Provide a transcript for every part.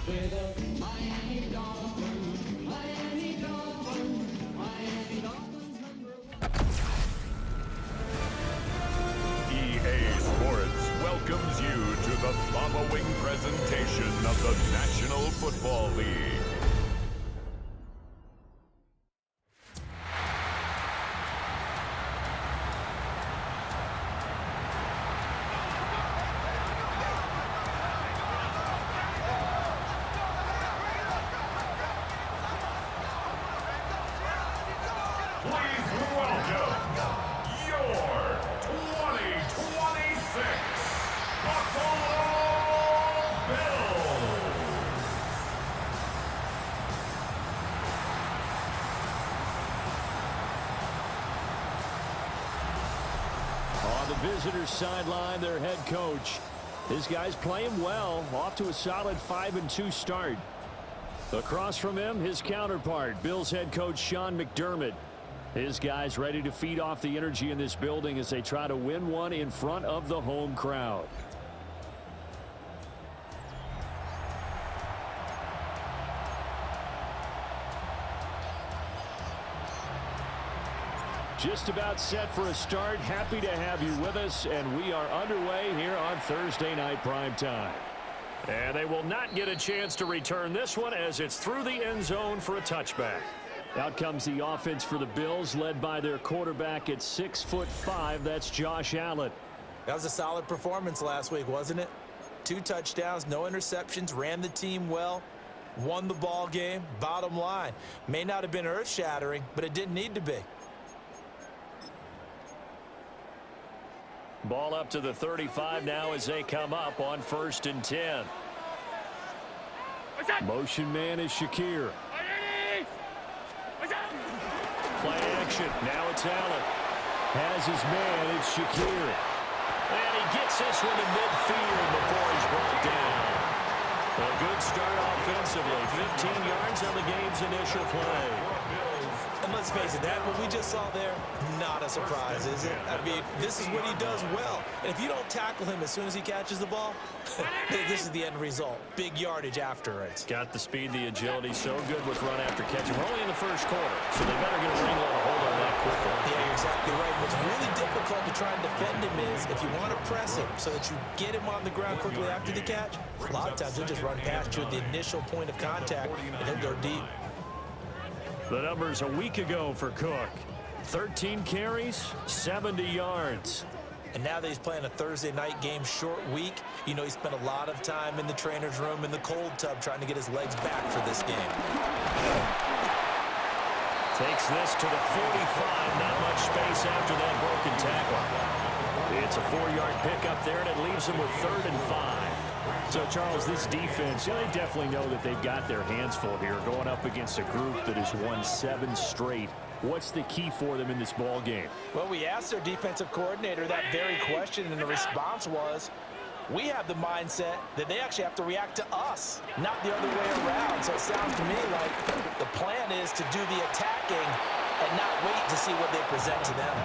with the Miami Dolphins, Miami Dolphins, Miami Dolphins number one. EA Sports welcomes you to the following presentation of the National Football League. Visitors sideline their head coach. His guys playing well, off to a solid 5-2 start. Across from him, his counterpart, Bills head coach Sean McDermott. His guys ready to feed off the energy in this building as they try to win one in front of the home crowd. Just about set for a start. Happy to have you with us, and we are underway here on Thursday Night Primetime. And they will not get a chance to return this one as it's through the end zone for a touchback. Out comes the offense for the Bills, led by their quarterback at 6'5". That's Josh Allen. That was a solid performance last week, wasn't it? 2 touchdowns, no interceptions, ran the team well, won the ball game. Bottom line, may not have been earth-shattering, but it didn't need to be. Ball up to the 35 now as they come up on 1st and 10. Motion man is Shakir. Play action. Now it's Allen. Has his man. It's Shakir. And he gets this one to midfield before he's brought down. A good start offensively. 15 yards on the game's initial play. And let's face it, that what we just saw there, not a surprise, is it? I mean, this is what he does well. And if you don't tackle him as soon as he catches the ball, this is the end result. Big yardage after it. Got the speed, the agility, so good with run after catch. We're only in the first quarter, so they better get a wrangle and a hold on that quickly. Yeah, you're exactly right. What's really difficult to try and defend him is if you want to press him so that you get him on the ground quickly after the catch, a lot of times he'll just run past you at the initial point of contact, and he'll go deep. The numbers a week ago for Cook. 13 carries, 70 yards. And now that he's playing a Thursday night game, short week, you know he spent a lot of time in the trainer's room in the cold tub trying to get his legs back for this game. Takes this to the 45. Not much space after that broken tackle. It's a 4-yard pickup there, and it leaves him with 3rd and 5. So, Charles, this defense, they definitely know that they've got their hands full here going up against a group that has won 7 straight. What's the key for them in this ball game? Well, we asked their defensive coordinator that very question, and the response was, we have the mindset that they actually have to react to us, not the other way around. So it sounds to me like the plan is to do the attacking and not wait to see what they present to them.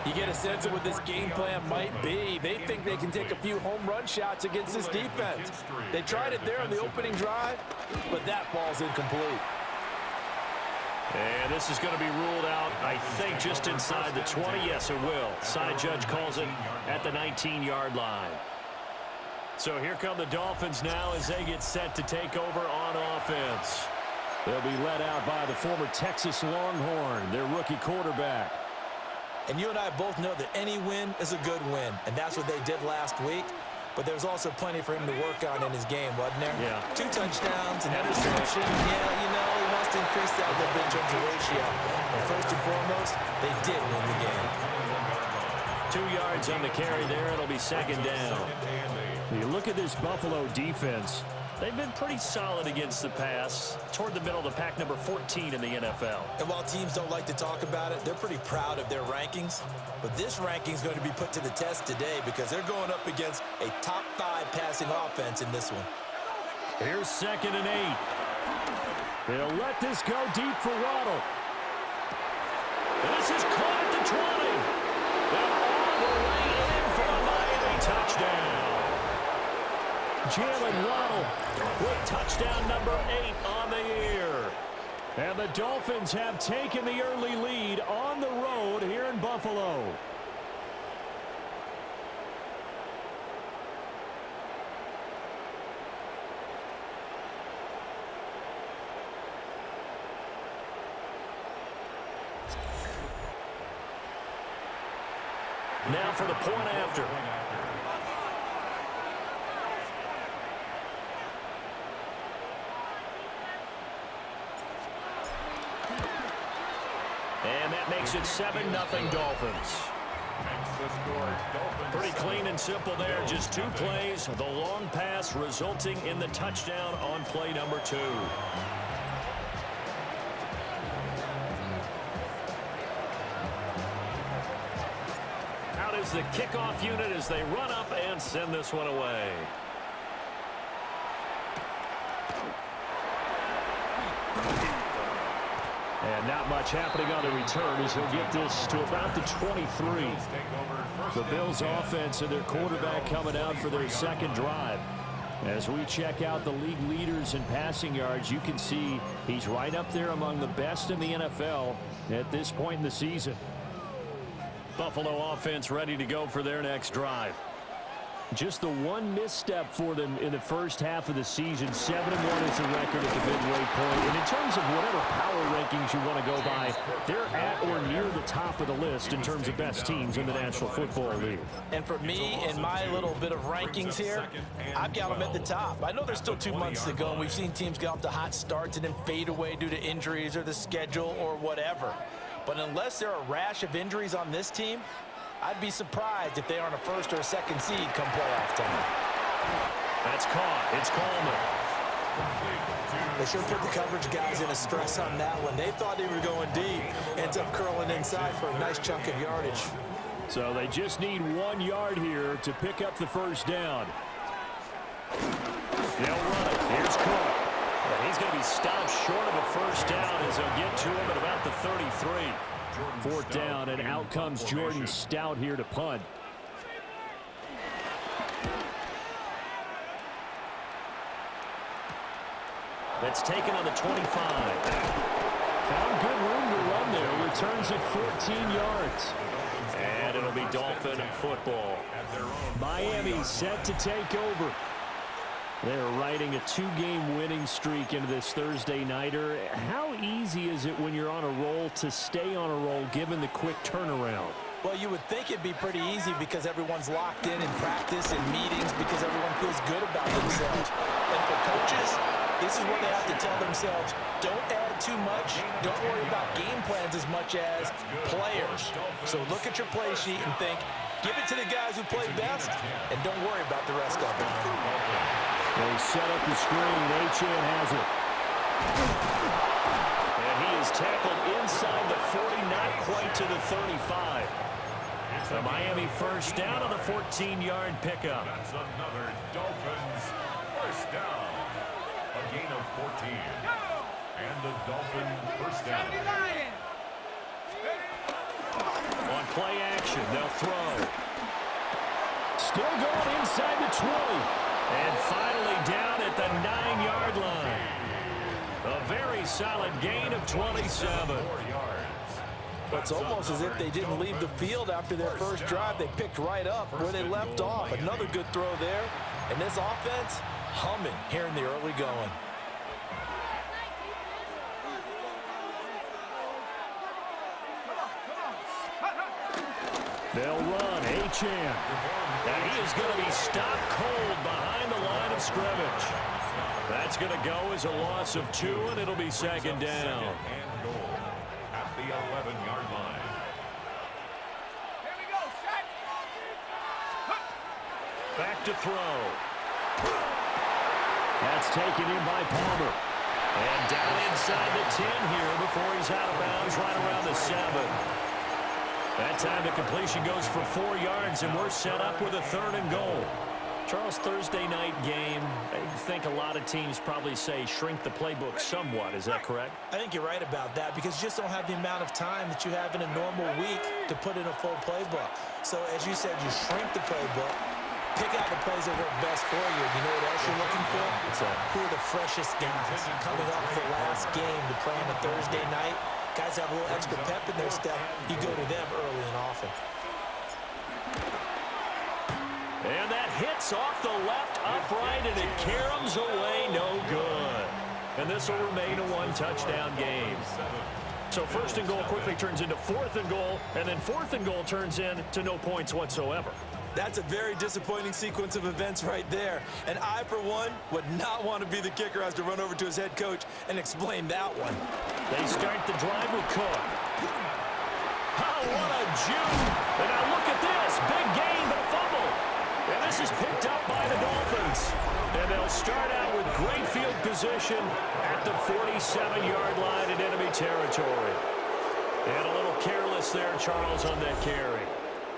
You get a sense of what this game plan might be. They think they can take a few home run shots against this defense. They tried it there on the opening drive, but that falls incomplete. And this is going to be ruled out, I think, just inside the 20. Yes, it will. Side judge calls it at the 19-yard line. So here come the Dolphins now as they get set to take over on offense. They'll be led out by the former Texas Longhorn, their rookie quarterback. And you and I both know that any win is a good win, and that's what they did last week. But there's also plenty for him to work on in his game, wasn't there? Yeah. 2 touchdowns, an interception. Yeah, you know, he wants to increase that a little bit in terms of ratio. But first and foremost, they did win the game. 2 yards on the carry there. It'll be 2nd down. You look at this Buffalo defense. They've been pretty solid against the pass, toward the middle of the pack, number 14 in the NFL. And while teams don't like to talk about it, they're pretty proud of their rankings. But this ranking is going to be put to the test today because they're going up against a top 5 passing offense in this one. Here's 2nd and 8. They'll let this go deep for Waddle. This is caught at the 20. And all the way in for a Miami touchdown. Jalen Waddle with touchdown number 8 on the year. And the Dolphins have taken the early lead on the road here in Buffalo. Now for the point after. And that makes it 7-0 Dolphins. Pretty clean and simple there. Just 2 plays. The long pass resulting in the touchdown on play number 2. Out is the kickoff unit as they run up and send this one away. And not much happening on the return as he'll get this to about the 23. The Bills offense and their quarterback coming out for their second drive. As we check out the league leaders in passing yards, you can see he's right up there among the best in the NFL at this point in the season. Buffalo offense ready to go for their next drive. Just the one misstep for them in the first half of the season. 7-1 is the record at the midway point. And in terms of whatever power rankings you want to go by, they're at or near the top of the list in terms of best teams in the National Football League. And for me, in my little bit of rankings here, I've got them at the top. I know there's still 2 months to go, and we've seen teams get off to hot starts and then fade away due to injuries or the schedule or whatever. But unless there are a rash of injuries on this team, I'd be surprised if they aren't a first or a second seed come playoff time. That's caught. It's Coleman. They sure put the coverage guys in a stress on that one. They thought they were going deep. Ends up curling inside for a nice chunk of yardage. So they just need 1 yard here to pick up the first down. They'll run it. Here's Cook. He's going to be stopped short of a first down as they'll get to him at about the 33. 4th down, and out comes Jordan Stout here to punt. That's taken on the 25. Found good room to run there. Returns it 14 yards. And it'll be Dolphin football. Miami set to take over. They're riding a 2-game winning streak into this Thursday nighter. How easy is it when you're on a roll to stay on a roll given the quick turnaround? Well, you would think it'd be pretty easy because everyone's locked in practice and meetings because everyone feels good about themselves. And for coaches, this is where they have to tell themselves, don't add too much. Don't worry about game plans as much as players. So look at your play sheet and think, give it to the guys who play best, and don't worry about the rest of it. They set up the screen. Achane has it. And he is tackled inside the 40, not quite to the 35. So Miami first down on the 14-yard pickup. That's another Dolphins first down. A gain of 14. And the Dolphins first down. On play action, they'll throw. Still going inside the 20. And finally down at the 9-yard line. A very solid gain of 27. It's almost as if they didn't leave the field after their first drive. They picked right up where they left off. Another good throw there. And this offense humming here in the early going. They'll run. Achane. And he is going to be stopped cold behind the line of scrimmage. That's going to go as a loss of 2, and it'll be second down. And goal at the 11-yard line. Here we go, set. Back to throw. That's taken in by Palmer. And down inside the 10 here before he's out of bounds right around the 7. That time the completion goes for 4 yards, and we're set up with a 3rd and goal. Charles, Thursday night game, I think a lot of teams probably say shrink the playbook somewhat. Is that correct? I think you're right about that because you just don't have the amount of time that you have in a normal week to put in a full playbook. So as you said, you shrink the playbook. Pick out the plays that work best for you. You know what else you're looking for? Who are the freshest guys coming off the last game to play on a Thursday night? Guys have a little extra pep in their step. You go to them early and often. And that hits off the left upright, and it caroms away, no good. And this will remain a one-touchdown game. So first and goal quickly turns into fourth and goal, and then fourth and goal turns into no points whatsoever. That's a very disappointing sequence of events right there. And I, for one, would not want to be the kicker who has to run over to his head coach and explain that one. They start the drive with Cook. Oh, what a juke. And now look at this. Big gain, but a fumble. And this is picked up by the Dolphins. And they'll start out with great field position at the 47-yard line in enemy territory. And a little careless there, Charles, on that carry.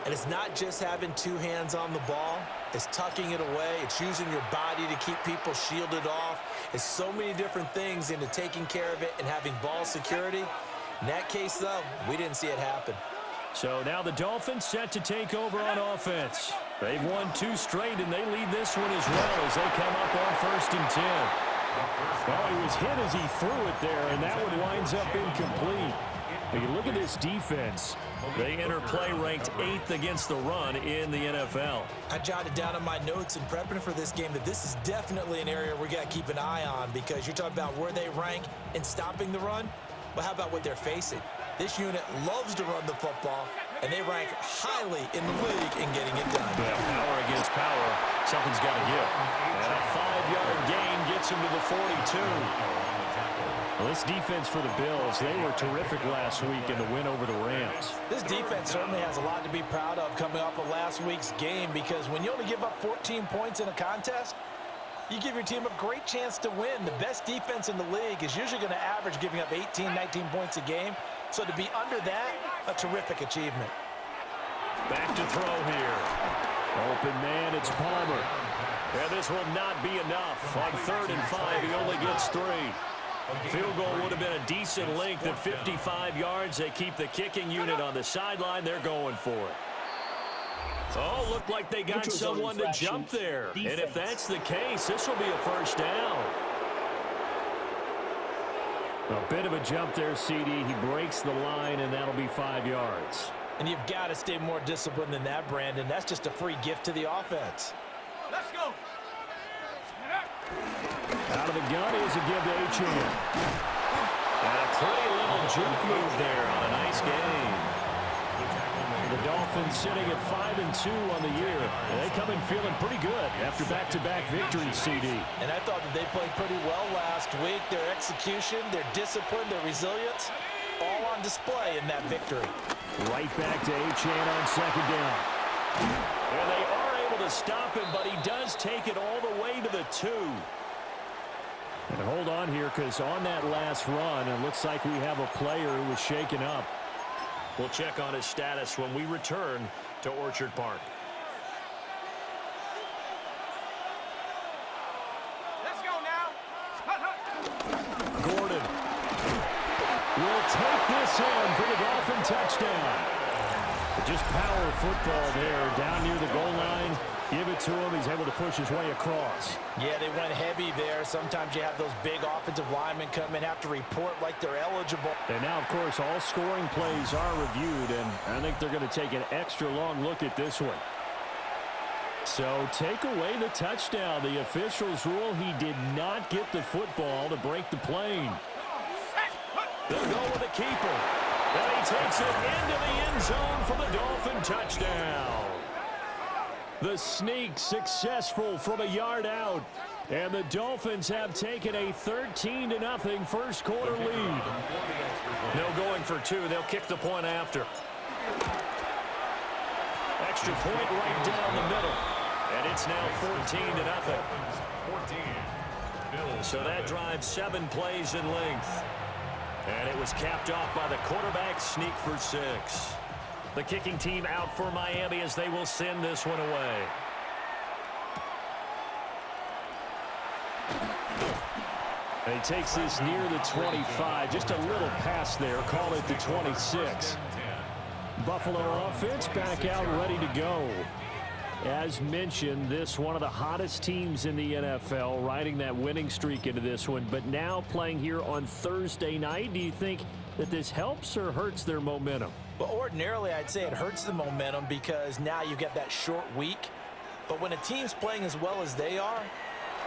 And it's not just having two hands on the ball. It's tucking it away. It's using your body to keep people shielded off. It's so many different things into taking care of it and having ball security. In that case, though, we didn't see it happen. So now the Dolphins set to take over on offense. They've won 2 straight, and they lead this one as well as they come up on 1st and 10. Well, he was hit as he threw it there, and that one winds up incomplete. But you look at this defense. They enter play ranked 8th against the run in the NFL. I jotted down in my notes in prepping for this game that this is definitely an area we got to keep an eye on, because you're talking about where they rank in stopping the run. Well, how about what they're facing? This unit loves to run the football, and they rank highly in the league in getting it done. Yeah, power against power. Something's got to give. And a 5-yard gain gets him to the 42. Well, this defense for the Bills, they were terrific last week in the win over the Rams. This defense certainly has a lot to be proud of coming off of last week's game, because when you only give up 14 points in a contest, you give your team a great chance to win. The best defense in the league is usually going to average giving up 18, 19 points a game. So to be under that, a terrific achievement. Back to throw here. Open man, it's Palmer. And this will not be enough. On 3rd and 5, he only gets 3. Field goal would have been a decent length at 55 yards. They keep the kicking unit on the sideline. They're going for it. Oh, looked like they got someone to jump there. And if that's the case, this will be a first down. A bit of a jump there, CD. He breaks the line, and that'll be 5 yards. And you've got to stay more disciplined than that, Brandon. That's just a free gift to the offense. Let's go. Out of the gun is a give to Achane. And a pretty little juke move there on a nice game. The Dolphins sitting at 5-2 on the year. And they come in feeling pretty good after back-to-back victories, CD. And I thought that they played pretty well last week. Their execution, their discipline, their resilience, all on display in that victory. Right back to Achane on 2nd down. And they are able to stop him, but he does take it all the way to the 2. And hold on here, because on that last run, it looks like we have a player who was shaken up. We'll check on his status when we return to Orchard Park. Let's go now. Gordon will take this in for the Dolphin touchdown. Just power football there down near the goal line. Give it to him. He's able to push his way across. Yeah, they went heavy there. Sometimes you have those big offensive linemen come in, have to report like they're eligible. And now, of course, all scoring plays are reviewed, and I think they're going to take an extra long look at this one. So take away the touchdown. The officials rule he did not get the football to break the plane. They'll go with the keeper. And he takes it into the end zone for the Dolphin touchdown. The sneak successful from a yard out. And the Dolphins have taken a 13-0 first quarter lead. No going for 2. They'll kick the point after. Extra point right down the middle. And it's now 14-0. So that drives 7 plays in length. And it was capped off by the quarterback sneak for 6. The kicking team out for Miami as they will send this one away. And he takes this near the 25. Just a little pass there. Call it the 26. Buffalo offense back out ready to go. As mentioned, this one of the hottest teams in the NFL, riding that winning streak into this one, but now playing here on Thursday night. Do you think that this helps or hurts their momentum? Well, ordinarily, I'd say it hurts the momentum because now you get that short week. But when a team's playing as well as they are,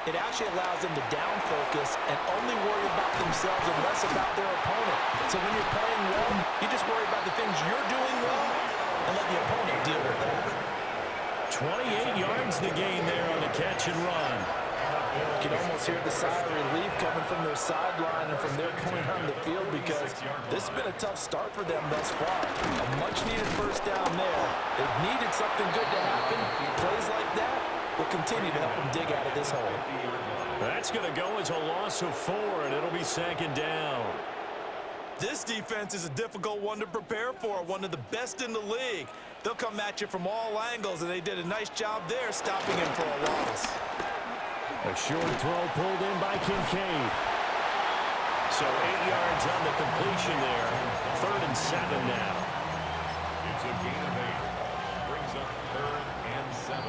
it actually allows them to down focus and only worry about themselves and less about their opponent. So when you're playing well, you just worry about the things you're doing well and let the opponent deal with that. 28 yards the gain there on the catch and run. You can almost hear the sigh of relief coming from their sideline and from their point on the field because this has been a tough start for them thus far. A much-needed first down there. They've needed something good to happen. Plays like that will continue to help them dig out of this hole. That's going to go as a loss of 4, and it'll be second down. This defense is a difficult one to prepare for, one of the best in the league. They'll come at you from all angles, and they did a nice job there stopping him for a loss. A short throw pulled in by Kincaid. So 8 yards on the completion there. 3rd and 7 now. It's a gain of 8. Brings up 3rd and 7.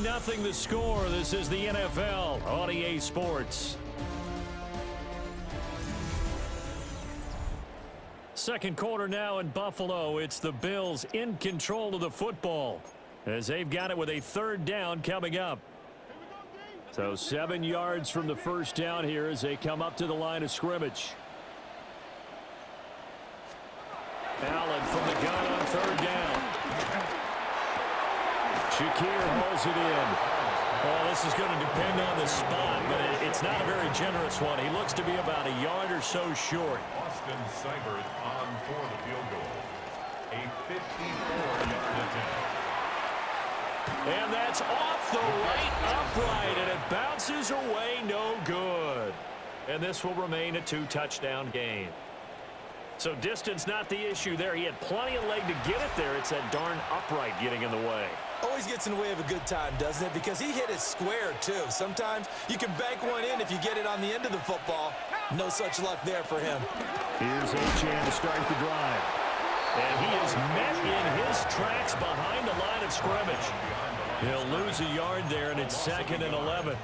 14-0 the score. This is the NFL on EA Sports. Second quarter now in Buffalo. It's the Bills in control of the football as they've got it with a 3rd down coming up. So 7 yards from the first down here as they come up to the line of scrimmage. Allen from the gun on 3rd down. Shakir holds it in. Oh, this is going to depend on the spot, but it's not a very generous one. He looks to be about a yard or so short. Austin Seibert on for the field goal. A 54-yard attempt. And that's off the right upright, and it bounces away no good. And this will remain a 2-touchdown game. So distance not the issue there. He had plenty of leg to get it there. It's that darn upright getting in the way. Always gets in the way of a good time, doesn't it? Because he hit it square, too. Sometimes you can bank one in if you get it on the end of the football. No such luck there for him. Here's Achane to start the drive. And he is met in his tracks behind the line of scrimmage. He'll lose a yard there, and it's 2nd and 11.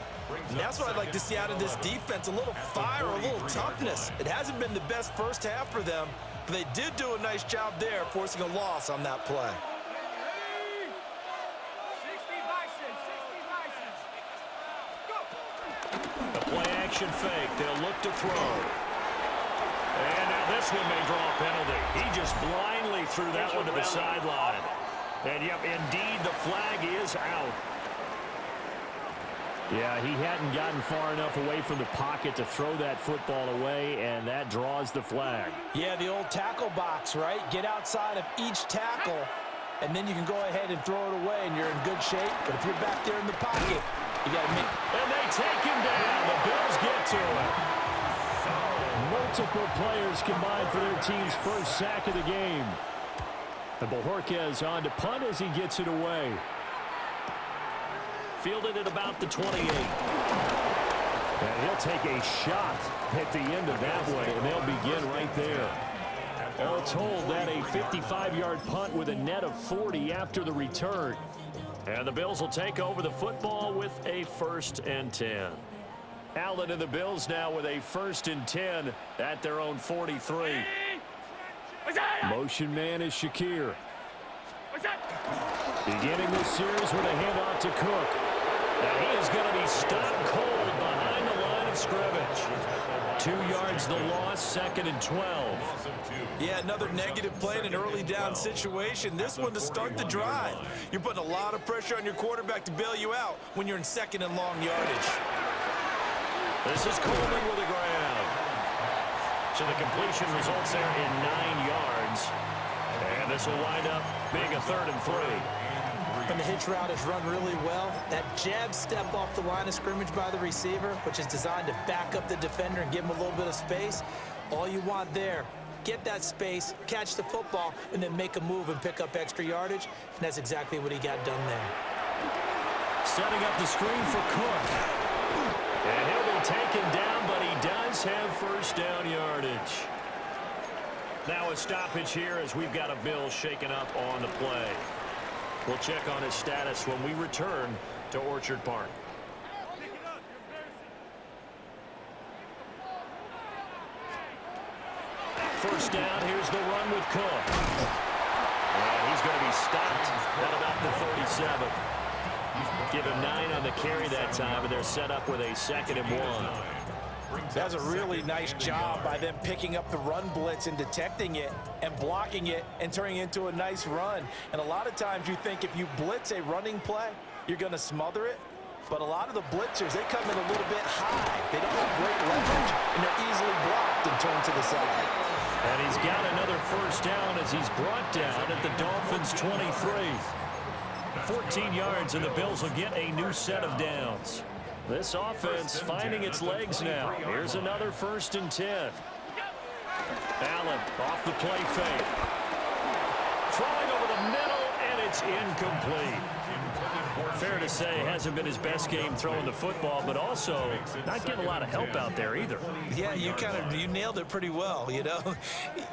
And that's what I'd like to see out of this defense, a little fire, a little toughness. It hasn't been the best first half for them, but they did do a nice job there, forcing a loss on that play. A play-action fake. They'll look to throw. And now this one may draw a penalty. He just blindly threw that one to the sideline. And, yep, indeed, the flag is out. Yeah, he hadn't gotten far enough away from the pocket to throw that football away, and that draws the flag. Yeah, the old tackle box, right? Get outside of each tackle, and then you can go ahead and throw it away, and you're in good shape. But if you're back there in the pocket, you got to make... And they take him down. The Bills get to him. Multiple players combined for their team's first sack of the game. And Bojorquez on to punt as he gets it away. Fielded at about the 28. And he'll take a shot at the end of that one, and they'll begin right there. All told, that a 55-yard punt with a net of 40 after the return. And the Bills will take over the football with a 1st and 10. Allen and the Bills now with a 1st and 10 at their own 43. Motion man is Shakir. Beginning this series with a handoff to Cook. Now he is going to be stopped cold behind the line of scrimmage. 2 yards the loss, 2nd and 12. Yeah, another negative play in an early down situation. This one to start the drive. You're putting a lot of pressure on your quarterback to bail you out when you're in 2nd and long yardage. This is Coleman with the ground. So the completion results there in 9 yards. And this will wind up being a 3rd and 3. And the hitch route is run really well. That jab step off the line of scrimmage by the receiver, which is designed to back up the defender and give him a little bit of space. All you want there, get that space, catch the football, and then make a move and pick up extra yardage. And that's exactly what he got done there. Setting up the screen for Cook. And he'll be taken down, but he does have 1st down yardage. Now a stoppage here as we've got a Bill shaken up on the play. We'll check on his status when we return to Orchard Park. First down, here's the run with Cook. And he's going to be stopped at about the 37. Give him 9 on the carry that time, and they're set up with a 2nd and 1. That's a really nice job by them picking up the run blitz and detecting it and blocking it and turning it into a nice run. And a lot of times you think if you blitz a running play, you're going to smother it. But a lot of the blitzers, they come in a little bit high. They don't have great leverage, and they're easily blocked and turned to the side. And he's got another first down as he's brought down at the Dolphins' 23. 14 yards, and the Bills will get a new set of downs. This offense finding its legs now. Here's another 1st and 10. Allen off the play fake. Throwing over the middle, and it's incomplete. Fair to say, hasn't been his best game throwing the football, but also not getting a lot of help out there either. Yeah, you nailed it pretty well, you know.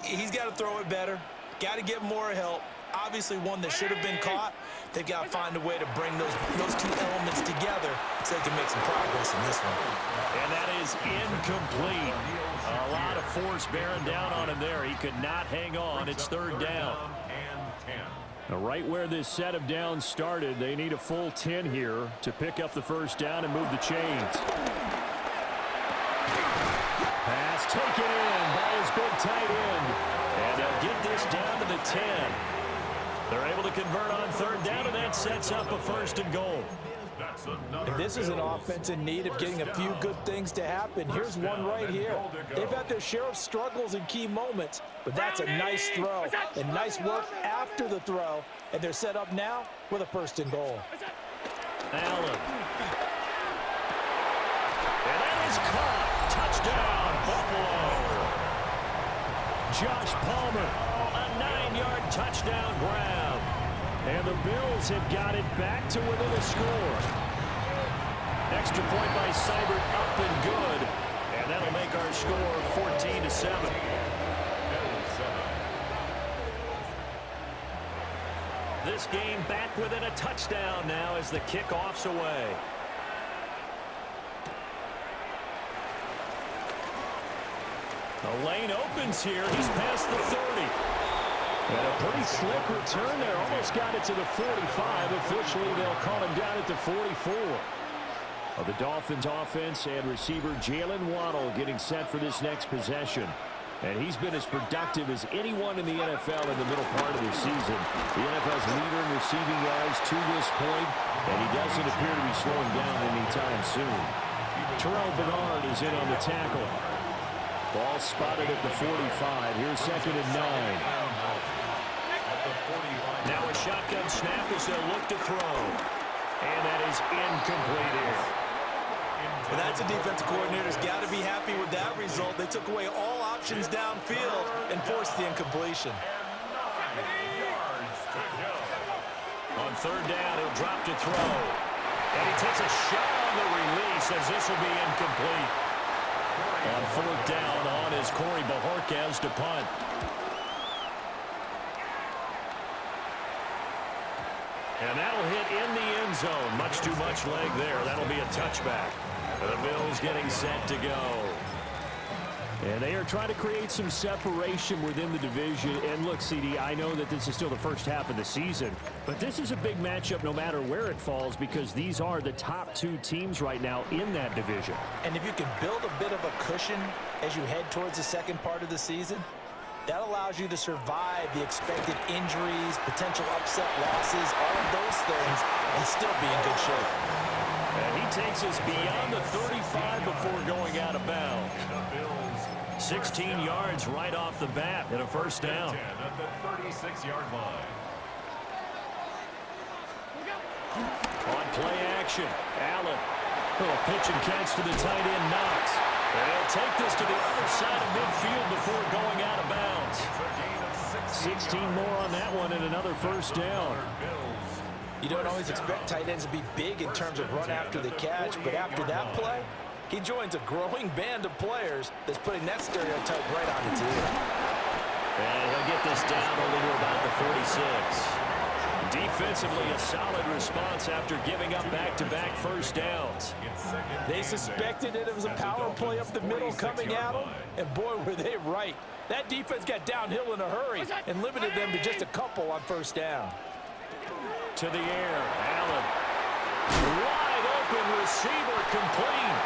He's got to throw it better, got to get more help. Obviously one that should have been caught. They've got to find a way to bring those two elements together so they can make some progress in this one. And that is incomplete. A lot of force bearing down on him there. He could not hang on. It's 3rd down. Now, right where this set of downs started, they need a full 10 here to pick up the first down and move the chains. Pass taken in by his big tight end. And they'll get this down to the 10. They're able to convert on 3rd down, and that sets up a 1st and goal. And this is an offense in need of getting a few good things to happen. Here's one right here. They've had their share of struggles in key moments, but that's a nice throw and nice work after the throw. And they're set up now with a 1st and goal. Allen. And that is caught. Touchdown, Buffalo. Josh Palmer, a 9-yard touchdown grab. And the Bills have got it back to within a score. Extra point by Seibert, up and good. And that'll make our score 14-7. This game back within a touchdown now as the kickoff's away. The lane opens here. He's past the 30. And a pretty slick return there. Almost got it to the 45. Officially, they'll call him down at the 44. The Dolphins offense and receiver Jalen Waddle getting set for this next possession. And he's been as productive as anyone in the NFL in the middle part of the season. The NFL's leader in receiving yards to this point, and he doesn't appear to be slowing down anytime soon. Terrell Bernard is in on the tackle. Ball spotted at the 45. Here's 2nd and 9. Now a shotgun snap as they'll look to throw. And that is incomplete here. And that's a defensive coordinator's got to be happy with that result. They took away all options downfield and forced the incompletion. On 3rd down, he'll drop to throw. And he takes a shot on the release as this will be incomplete. On 4th down on is Corey Bajorquez to punt. And that'll hit in the end zone. Much too much leg there. That'll be a touchback. The Bills getting set to go. And they are trying to create some separation within the division. And look, CD, I know that this is still the first half of the season, but this is a big matchup no matter where it falls because these are the top 2 teams right now in that division. And if you can build a bit of a cushion as you head towards the second part of the season, that allows you to survive the expected injuries, potential upset losses, all of those things, and still be in good shape. And he takes us beyond the 35 before going out of bounds. 16 yards right off the bat and a 1st down. At the 36-yard line. On play action, Allen. Pitch and catch to the tight end, Knox. And he'll take this to the other side of midfield before going out of bounds. 16 more on that one and another 1st down. You don't always expect tight ends to be big in terms of run after the catch, but after that play, he joins a growing band of players that's putting that stereotype right on its ear. And he'll get this down only to about the 46. Defensively, a solid response after giving up back-to-back first downs. They suspected that it was a power play up the middle coming at them, and boy, were they right. That defense got downhill in a hurry and limited them to just a couple on first down. To the air, Allen. Wide open receiver, complete.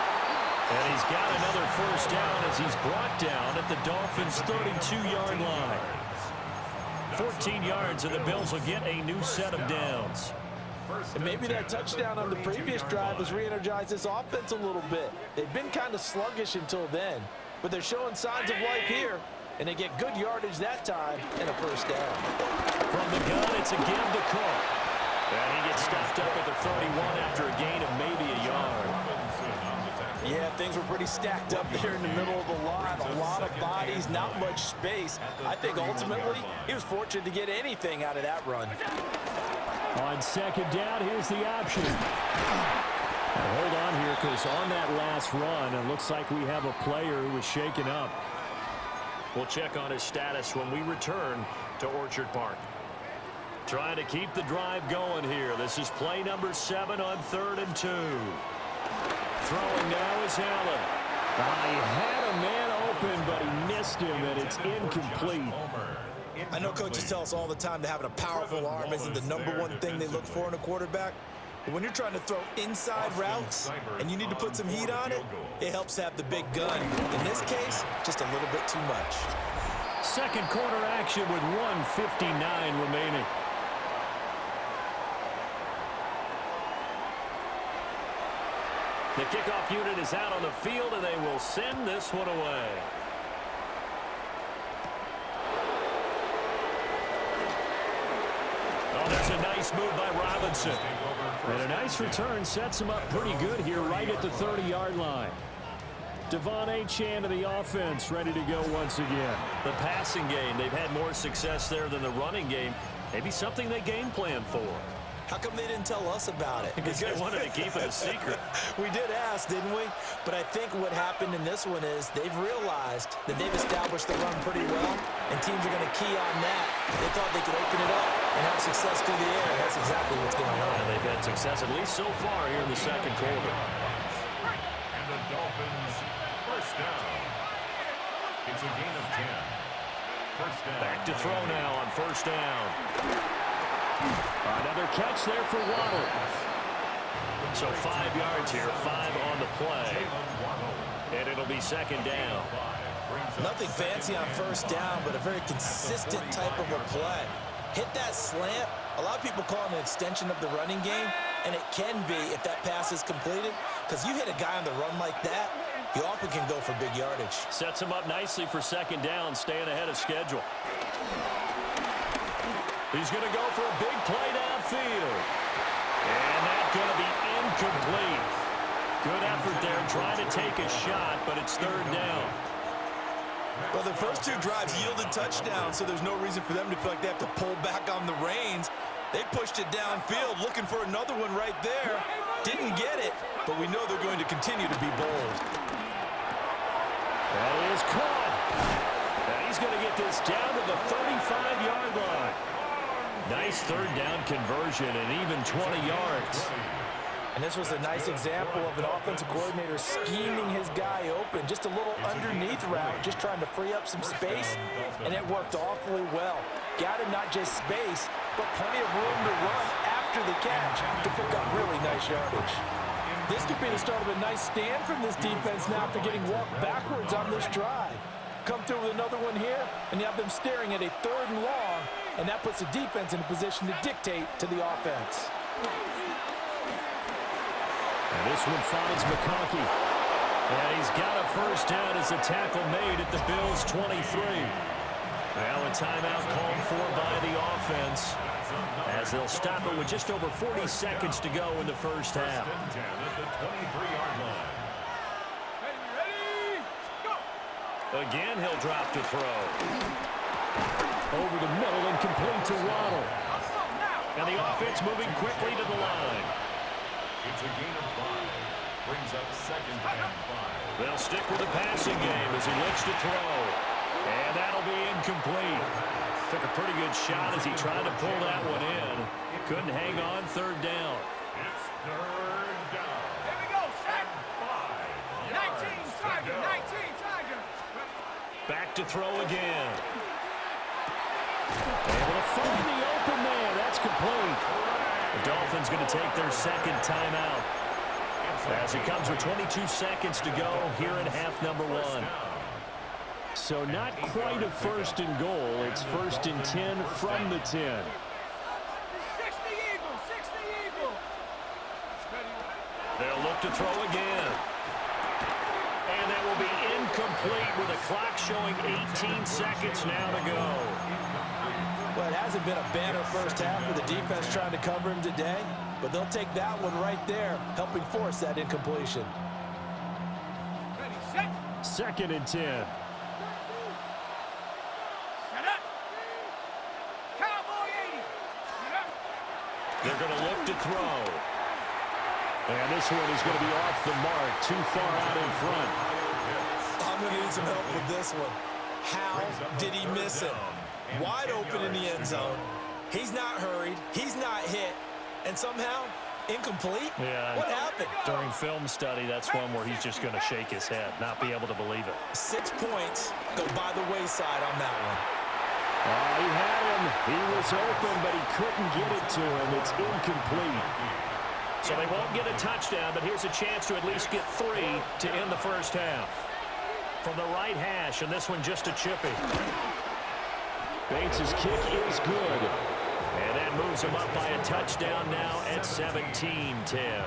And he's got another first down as he's brought down at the Dolphins' 32-yard line. 14 yards, and the Bills will get a new set of downs. And maybe that touchdown on the previous drive has re-energized this offense a little bit. They've been kind of sluggish until then, but they're showing signs of life here, and they get good yardage that time and a first down. From the gun, it's a give to Cook. And he gets stopped up at the 31 after a gain of maybe a yard. Yeah, things were pretty stacked up there in the middle of the line. A lot of bodies, not much space. I think ultimately he was fortunate to get anything out of that run. On second down, here's the option. Now hold on here, because on that last run, it looks like we have a player who was shaken up. We'll check on his status when we return to Orchard Park. Trying to keep the drive going here. This is play number 7 on 3rd and 2. Throwing now is Allen. He had a man open, but he missed him, and it's incomplete. I know coaches tell us all the time that having a powerful arm isn't the #1 thing they look for in a quarterback. But when you're trying to throw inside routes and you need to put some heat on it, it helps have the big gun. In this case, just a little bit too much. Second quarter action with 1:59 remaining. The kickoff unit is out on the field, and they will send this one away. Oh, there's a nice move by Robinson. And a nice return sets him up pretty good here right at the 30-yard line. Devon Achane to the offense, ready to go once again. The passing game, they've had more success there than the running game. Maybe something they game plan for. How come they didn't tell us about it? Because they wanted to keep it a secret. We did ask, didn't we? But I think what happened in this one is they've realized that they've established the run pretty well, and teams are going to key on that. They thought they could open it up and have success through the air, and that's exactly what's going on. And they've had success, at least so far, here in the second quarter. And the Dolphins first down. It's a gain of 10. First down. Back to throw now on first down. Another catch there for Waddle. So 5 yards here, 5 on the play. And it'll be second down. Nothing fancy on first down, but a very consistent type of a play. Hit that slant. A lot of people call it an extension of the running game, and it can be if that pass is completed, because you hit a guy on the run like that, you often can go for big yardage. Sets him up nicely for second down, staying ahead of schedule. He's going to go for a big play downfield. And that's going to be incomplete. Good effort there, trying to take a shot, but it's third down. Well, the first 2 drives yielded touchdowns, so there's no reason for them to feel like they have to pull back on the reins. They pushed it downfield, looking for another one right there. Didn't get it, but we know they're going to continue to be bold. That is caught. And he's going to get this down to the 35-yard line. Nice third down conversion and even 20 yards. And this was a nice example of an offensive coordinator scheming his guy open. Just a little underneath route, just trying to free up some space, and it worked awfully well. Got him not just space, but plenty of room to run after the catch to pick up really nice yardage. This could be the start of a nice stand from this defense now after getting walked backwards on this drive. Come through with another one here, and you have them staring at a 3rd and long, and that puts the defense in a position to dictate to the offense. And this one finds McConkey. And he's got a first down as a tackle made at the Bills' 23. Now a timeout called for by the offense, as they'll stop it with just over 40 seconds to go in the first half. Again, he'll drop to throw. Over the middle and complete to Waddle. And the offense moving quickly to the line. It's a gain of 5. Brings up second and 5. They'll stick with the passing game as he looks to throw. And that'll be incomplete. Took a pretty good shot as he tried to pull that one in. Couldn't hang on third down. It's third down. Here we go, set. 19, Tiger, 19, Tiger. Back to throw again. Able to find the open man. That's complete. The Dolphins going to take their second timeout. As it comes with 22 seconds to go here in half number one. So not quite a first and goal. It's first and 10 from the 10. 60 Eagle, 60 Eagle. They'll look to throw again. And that will be incomplete with the clock showing 18 seconds now to go. Well, it hasn't been a banner first half with the defense trying to cover him today, but they'll take that one right there, helping force that incompletion. Ready, set. Second and 10. Set up. Cowboy 80. Set up. They're going to look to throw. And this one is going to be off the mark, too far out in front. I'm going to need some help with this one. How did he miss it? Wide open in the end zone. He's not hurried. He's not hit. And somehow, incomplete? Yeah. What happened? During film study, that's one where he's just going to shake his head, not be able to believe it. 6 points go by the wayside on that one. He had him. He was open, but he couldn't get it to him. It's incomplete. So they won't get a touchdown, but here's a chance to at least get 3 to end the first half. From the right hash, and this one just a chippy. Bates' kick is good. And that moves him up by a touchdown now at 17-10.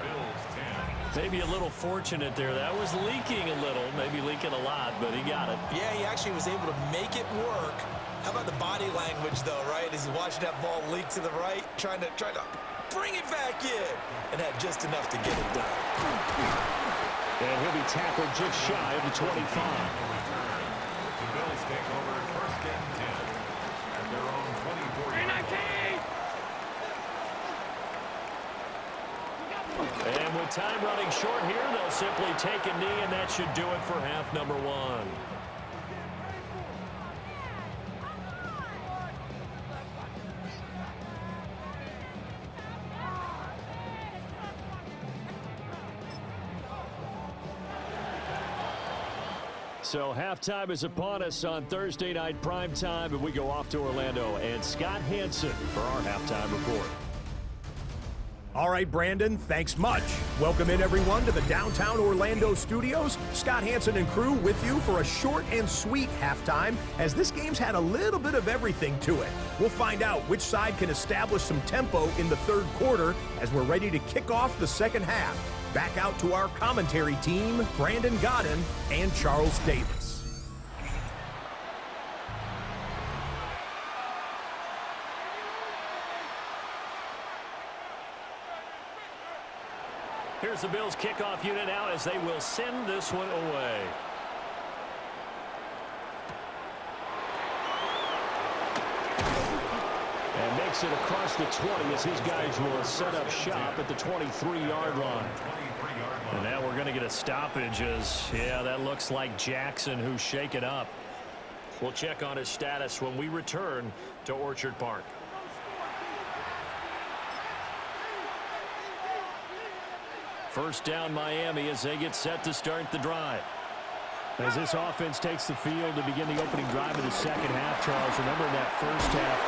Maybe a little fortunate there. That was leaking a little, maybe leaking a lot, but he got it. Yeah, he actually was able to make it work. How about the body language, though, right? As he watched that ball leak to the right, trying to bring it back in, and had just enough to get it done. And he'll be tackled just shy of the 25. The Bills take over first and 10 at their own 24-yard line. And with time running short here, they'll simply take a knee, and that should do it for half number one. So halftime is upon us on Thursday night primetime, and we go off to Orlando and Scott Hansen for our halftime report. All right, Brandon, thanks much. Welcome in, everyone, to the downtown Orlando studios. Scott Hansen and crew with you for a short and sweet halftime, as this game's had a little bit of everything to it. We'll find out which side can establish some tempo in the third quarter as we're ready to kick off the second half. Back out to our commentary team, Brandon Godden and Charles Davis. Here's the Bills kickoff unit now as they will send this one away. And makes it across the 20 as his guys will set up shop at the 23-yard line. And now we're going to get a stoppage as, yeah, that looks like Jackson who's shaken up. We'll check on his status when we return to Orchard Park. First down Miami as they get set to start the drive. As this offense takes the field to begin the opening drive of the second half, Charles, remember that first half,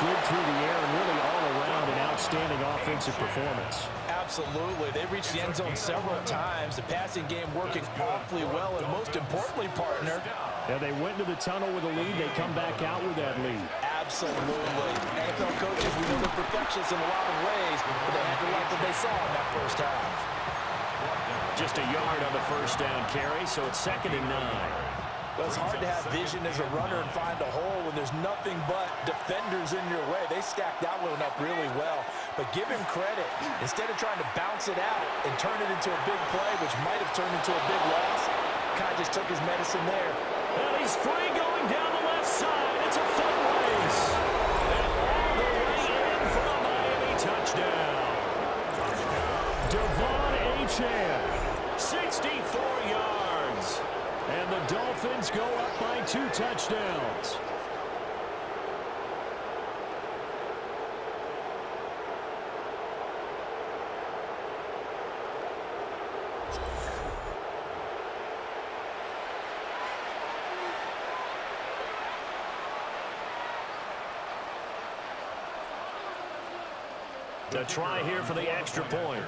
good through the air and really all around an outstanding offensive performance. Absolutely. They reached the end zone several times. The passing game working awfully well, and most importantly, partner, Yeah, they went to the tunnel with a lead. They come back out with that lead. absolutely. NFL coaches, we know they're perfectionists in a lot of ways, but they had to like what they saw in that first half. Just a yard on the first down carry, so it's 2nd and 9. Well, it's hard to have vision as a runner and find a hole when there's nothing but defenders in your way. They stacked that one up really well. But give him credit. Instead of trying to bounce it out and turn it into a big play, which might have turned into a big loss, kind of just took his medicine there. And he's free going down the left side. It's a foot race. And all the way in for a Miami touchdown. Devon Achane, 64 yards. And the Dolphins go up by 2 touchdowns. to try here for the extra point.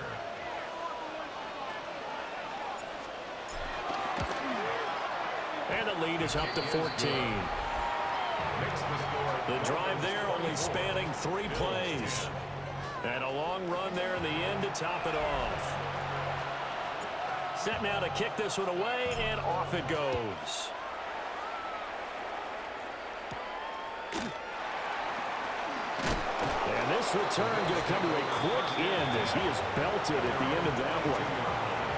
And the lead is up to 14. The drive there only spanning 3 plays. And a long run there in the end to top it off. Set now to kick this one away, and off it goes. And this return going to come to a quick end as he is belted at the end of that one.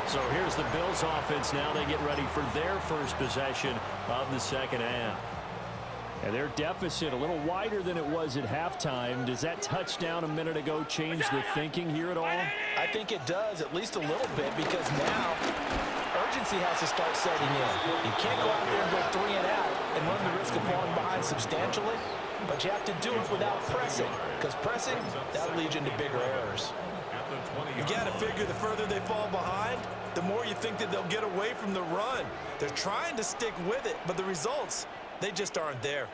So here's the Bills offense now. They get ready for their first possession of the second half. And their deficit a little wider than it was at halftime. Does that touchdown a minute ago change the thinking here at all? I think it does, at least a little bit, because now urgency has to start setting in. You can't go out there and go 3 and out and run the risk of falling behind substantially, but you have to do it without pressing, because pressing, that'll lead you into bigger errors. You got to figure the further they fall behind, the more you think that they'll get away from the run. They're trying to stick with it, but the results, they just aren't there.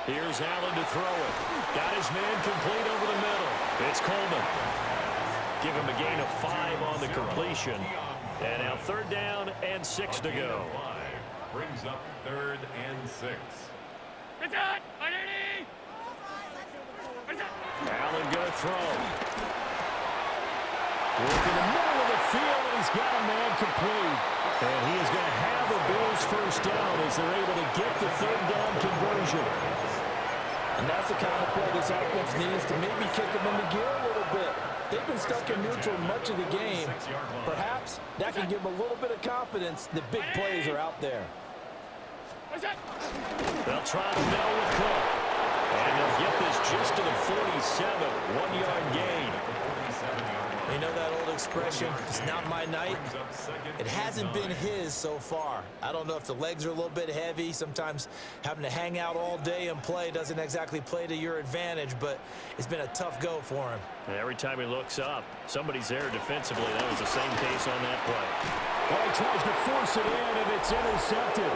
Here's Allen to throw it. Got his man complete over the middle. It's Coleman. Give him a gain of 5 on the completion. And now 3rd down and 6 to go. Brings up 3rd and 6. Allen going to throw. Work in the middle of the field, and he's got a man complete. And he is going to have the Bills first down as they're able to get the 3rd down conversion. And that's the kind of play this offense needs to maybe kick them into gear a little bit. They've been stuck in neutral much of the game. Perhaps that can give them a little bit of confidence that big plays are out there. They'll try to middle with Cook. And they'll get this just to the 47, 1-yard gain. You know that old expression, it's not my night? It hasn't been his so far. I don't know if the legs are a little bit heavy. Sometimes having to hang out all day and play doesn't exactly play to your advantage, but it's been a tough go for him. And every time he looks up, somebody's there defensively. That was the same case on that play. Well, he tries to force it in, and it's intercepted.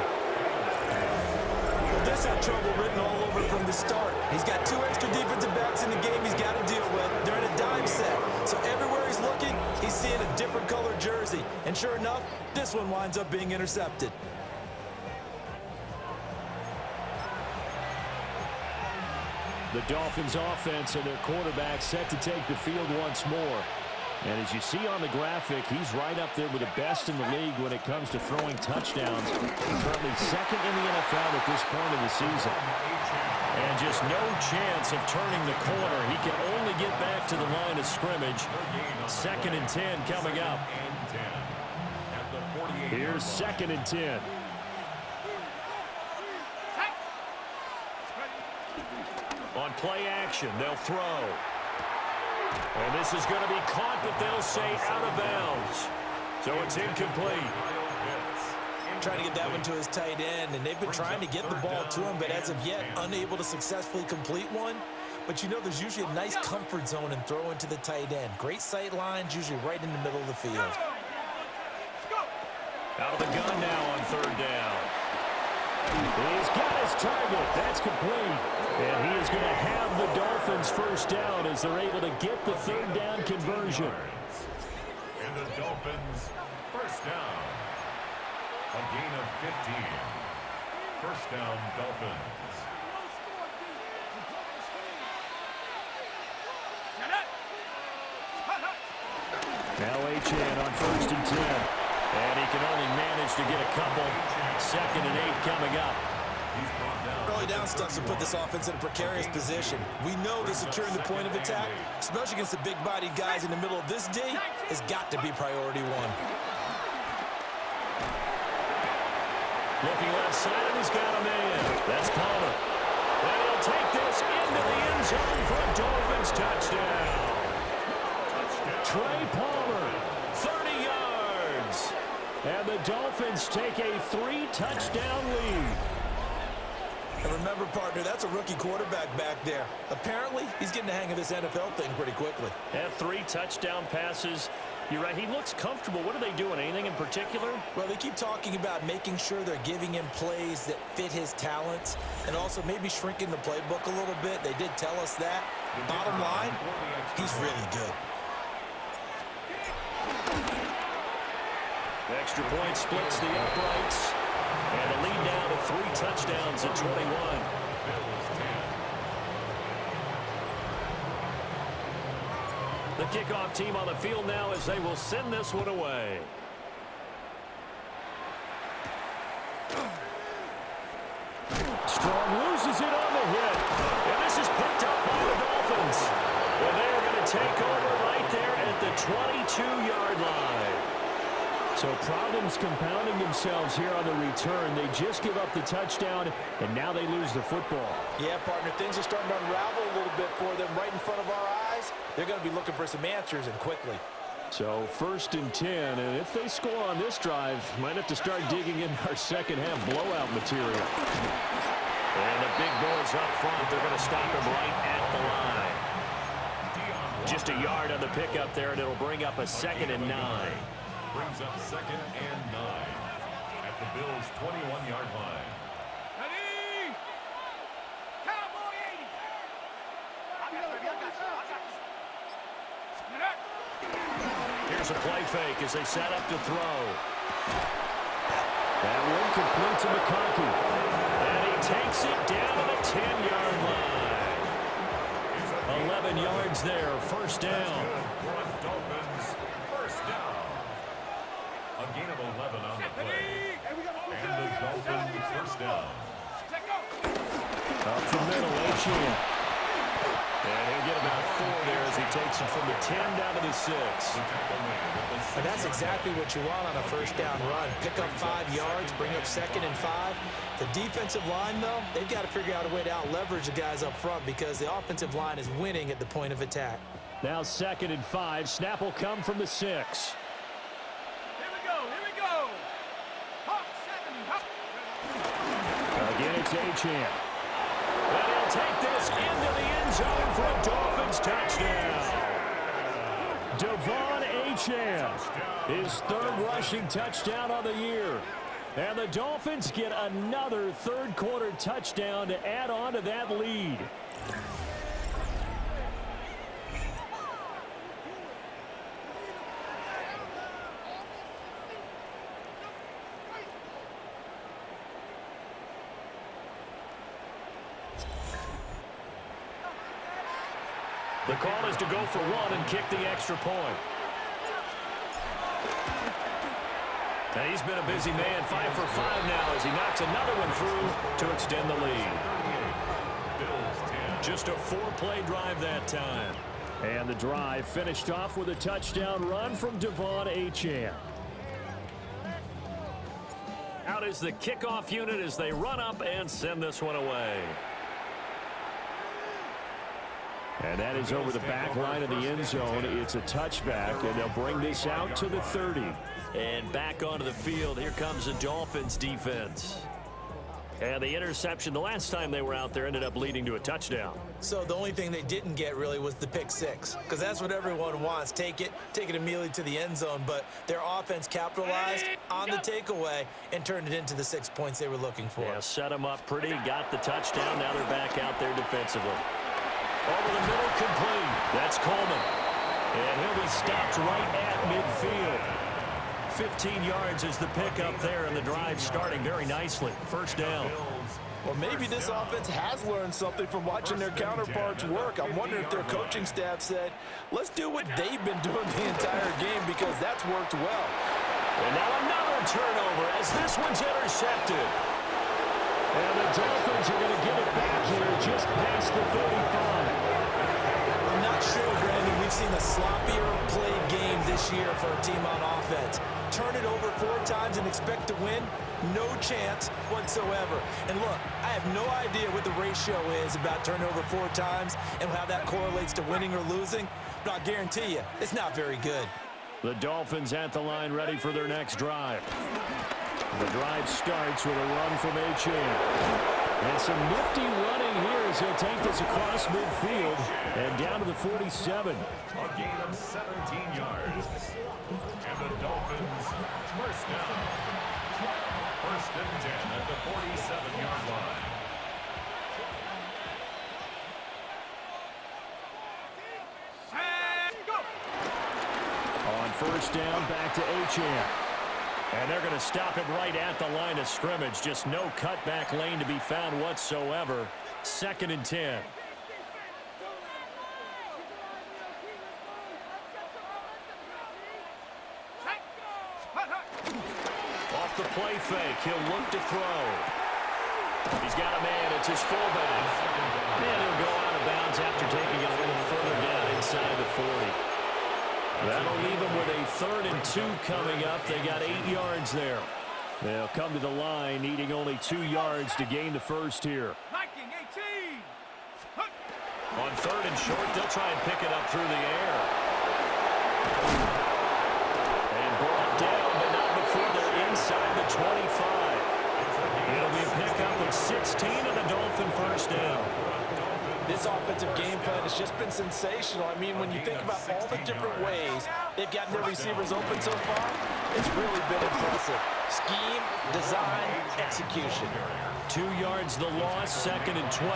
Well, this had trouble written all over from the start. He's got 2 extra defensive backs in the game he's got to deal with. They're in a dime set. So everywhere he's looking, he's seeing a different color jersey. And sure enough, this one winds up being intercepted. The Dolphins offense and their quarterback set to take the field once more. And as you see on the graphic, he's right up there with the best in the league when it comes to throwing touchdowns. Currently 2nd in the NFL at this point of the season. And just no chance of turning the corner. He can only get back to the line of scrimmage. 2nd and 10 coming up. Here's 2nd and 10. On play action, they'll throw. And this is going to be caught, but they'll say out of bounds. So it's incomplete. Trying to get that one to his tight end, and they've been trying to get the ball to him, but as of yet, unable to successfully complete one. But you know there's usually a nice comfort zone in throwing to the tight end. Great sight lines, usually right in the middle of the field. Out of the gun now on 3rd down. He's got his target. That's complete. And he is going to have the Dolphins first down as they're able to get the 3rd down conversion. And the Dolphins first down. A gain of 15. First down, Dolphins. Now Achane on 1st and 10. And he can only manage to get a couple. 2nd and 8 coming up. Early down stuff to put this offense in a precarious position. We know that securing the point of attack, especially against the big-bodied guys in the middle of this D, has got to be priority 1. Looking left side, and he's got a man. That's Palmer. And he'll take this into the end zone for a Dolphins touchdown. Trey Palmer, 30 yards. And the Dolphins take a 3-touchdown lead. And remember, partner, that's a rookie quarterback back there. Apparently, he's getting the hang of this NFL thing pretty quickly. Had 3 touchdown passes You're right. He looks comfortable. What are they doing? Anything in particular? Well, they keep talking about making sure they're giving him plays that fit his talents and also maybe shrinking the playbook a little bit. They did tell us that. Bottom line, he's really good. The extra point splits the uprights. And the lead now to 3 touchdowns at 21. The kickoff team on the field now as they will send this one away. Strong loses it on the hit. And this is picked up by the Dolphins. And they are going to take over right there at the 22-yard line. So problems compounding themselves here on the return. They just give up the touchdown, and now they lose the football. Yeah, partner, things are starting to unravel a little bit for them right in front of our eyes. They're going to be looking for some answers, and quickly. So 1st and 10, and if they score on this drive, might have to start digging in our second half blowout material. And the big boys up front, they're going to stop him right at the line. Just a yard on the pickup there, and it'll bring up a 2nd and 9. Brings up 2nd and 9 at the Bills' 21-yard line. Ready? Cowboy 80. Here's a play fake as they set up to throw. That one complete to McConkey. And he takes it down to the 10-yard line. 11 yards there, 1st down. Dolphins, 1st down. A gain of 11 on the play. And the Dolphins, 1st down. Up the middle, Etienne. And he'll get about 4 there as he takes it from the 10 down to the 6. And that's exactly what you want on a 1st down run. Pick up 5 yards, bring up 2nd and 5. The defensive line, though, they've got to figure out a way to out-leverage the guys up front because the offensive line is winning at the point of attack. Now 2nd and 5. Snap will come from the 6. Here we go. Hop 7, hop. Again, it's Etienne. And he'll take this into the end zone for a Dolphins touchdown. Devon Etienne, his 3rd rushing touchdown of the year. And the Dolphins get another 3rd quarter touchdown to add on to that lead. The call is to go for 1 and kick the extra point. And he's been a busy man, 5 for 5 now as he knocks another one through to extend the lead. Just a 4-play drive that time. And the drive finished off with a touchdown run from Devon Etienne. Out is the kickoff unit as they run up and send this one away. And that is over the back line of the end zone. It's a touchback, and they'll bring this out to the 30. And back onto the field, here comes the Dolphins defense. And the interception the last time they were out there ended up leading to a touchdown. So the only thing they didn't get really was the pick 6, because that's what everyone wants. Take it immediately to the end zone, but their offense capitalized on the takeaway and turned it into the 6 points they were looking for. Yeah, set them up pretty, got the touchdown. Now they're back out there defensively. Over the middle, complete. That's Coleman. And he'll be stopped right at midfield. 15 yards is the pickup there, and the drive starting very nicely. 1st down. Well, maybe this offense has learned something from watching their counterparts work. I'm wondering if their coaching staff said, let's do what they've been doing the entire game because that's worked well. And now another turnover as this one's intercepted. And the Dolphins are going to get it back here just past the 35. I'm not sure, Brandon, we've seen a sloppier played game this year for a team on offense. Turn it over 4 times and expect to win? No chance whatsoever. And look, I have no idea what the ratio is about turnover 4 times and how that correlates to winning or losing, but I'll guarantee you, it's not very good. The Dolphins at the line ready for their next drive. The drive starts with a run from Etienne. And some nifty running here as he'll take this across midfield and down to the 47. A gain of 17 yards. first down, back to Achane. And they're going to stop it right at the line of scrimmage. Just no cutback lane to be found whatsoever. 2nd and 10. Off the play fake, he'll look to throw. He's got a man, it's his fullback. And he'll go out of bounds after taking it a little further down inside the 40. That'll leave them with a 3rd and 2 coming up. They got 8 yards there. They'll come to the line, needing only 2 yards to gain the first here. On 3rd and short, they'll try and pick it up through the air. And brought down, but not before they're inside the 25. It'll be a pickup of 16 and a Dolphin first down. This offensive game plan has just been sensational. I mean, when you think about all the different ways they've gotten their receivers open so far, it's really been impressive. Scheme, design, execution. 2 yards the loss, 2nd and 12.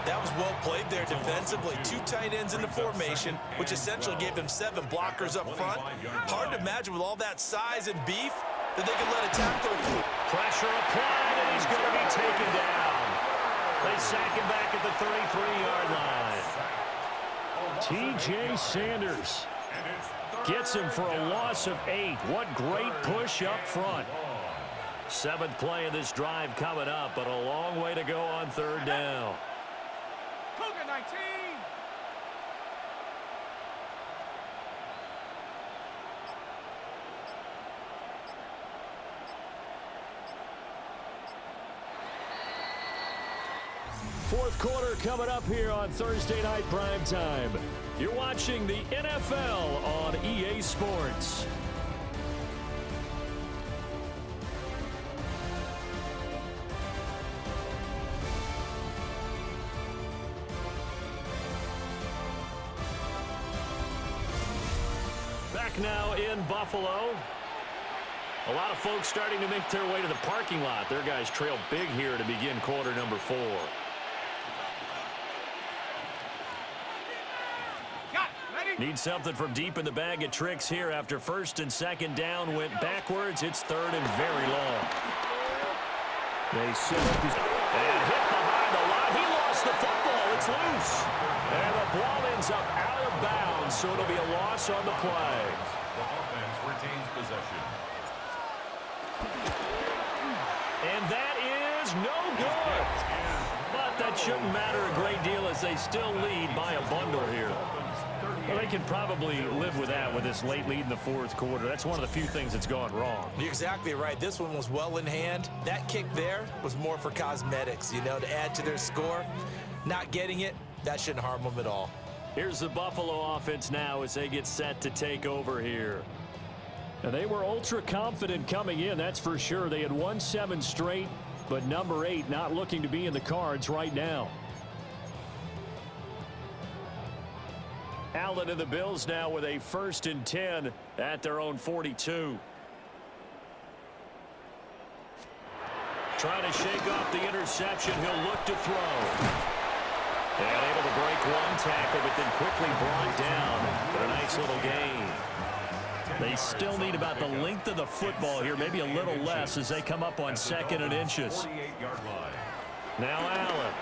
That was well played there defensively. 2 tight ends in the formation, which essentially gave them 7 blockers up front. Hard to imagine with all that size and beef that they could let a tackle. Pressure applied, and he's going to be taken down. They sack him back at the 33-yard line. T.J. Sanders gets him for a loss of 8. What great push up front. 7th play of this drive coming up, but a long way to go on 3rd down. Cougar 19. Fourth quarter coming up here on Thursday Night Primetime. You're watching the NFL on EA Sports. Back now in Buffalo. A lot of folks starting to make their way to the parking lot. Their guys trail big here to begin quarter number 4. Need something from deep in the bag of tricks here after 1st and 2nd down went backwards. It's 3rd and very long. They set up his and hit behind the line. He lost the football. It's loose. And the ball ends up out of bounds, so it'll be a loss on the play. The offense retains possession. And that is no good. But that shouldn't matter a great deal as they still lead by a bundle here. Well, they can probably live with that with this late lead in the 4th quarter. That's one of the few things that's gone wrong. You're exactly right. This one was well in hand. That kick there was more for cosmetics, you know, to add to their score. Not getting it, that shouldn't harm them at all. Here's the Buffalo offense now as they get set to take over here. And they were ultra confident coming in, that's for sure. They had won 7 straight, but number 8 not looking to be in the cards right now. Allen and the Bills now with a 1st and 10 at their own 42. Trying to shake off the interception. He'll look to throw. And able to break one tackle, but then quickly brought down. But a nice little gain. They still need about the length of the football here, maybe a little less as they come up on 2nd and inches. 48-yard line. Now Allen.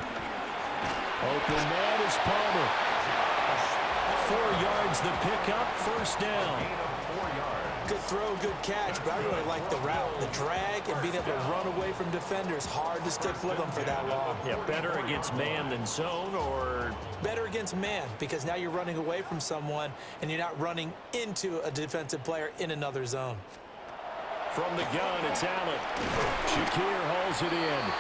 Open man is Palmer. 4 yards the pickup, 1st down. Good throw, good catch, but I really like the route. The drag and being able to run away from defenders. Hard to stick with them for that long. Yeah, better against man than zone, or? Better against man, because now you're running away from someone and you're not running into a defensive player in another zone. From the gun, it's Allen. Shakir hauls it in.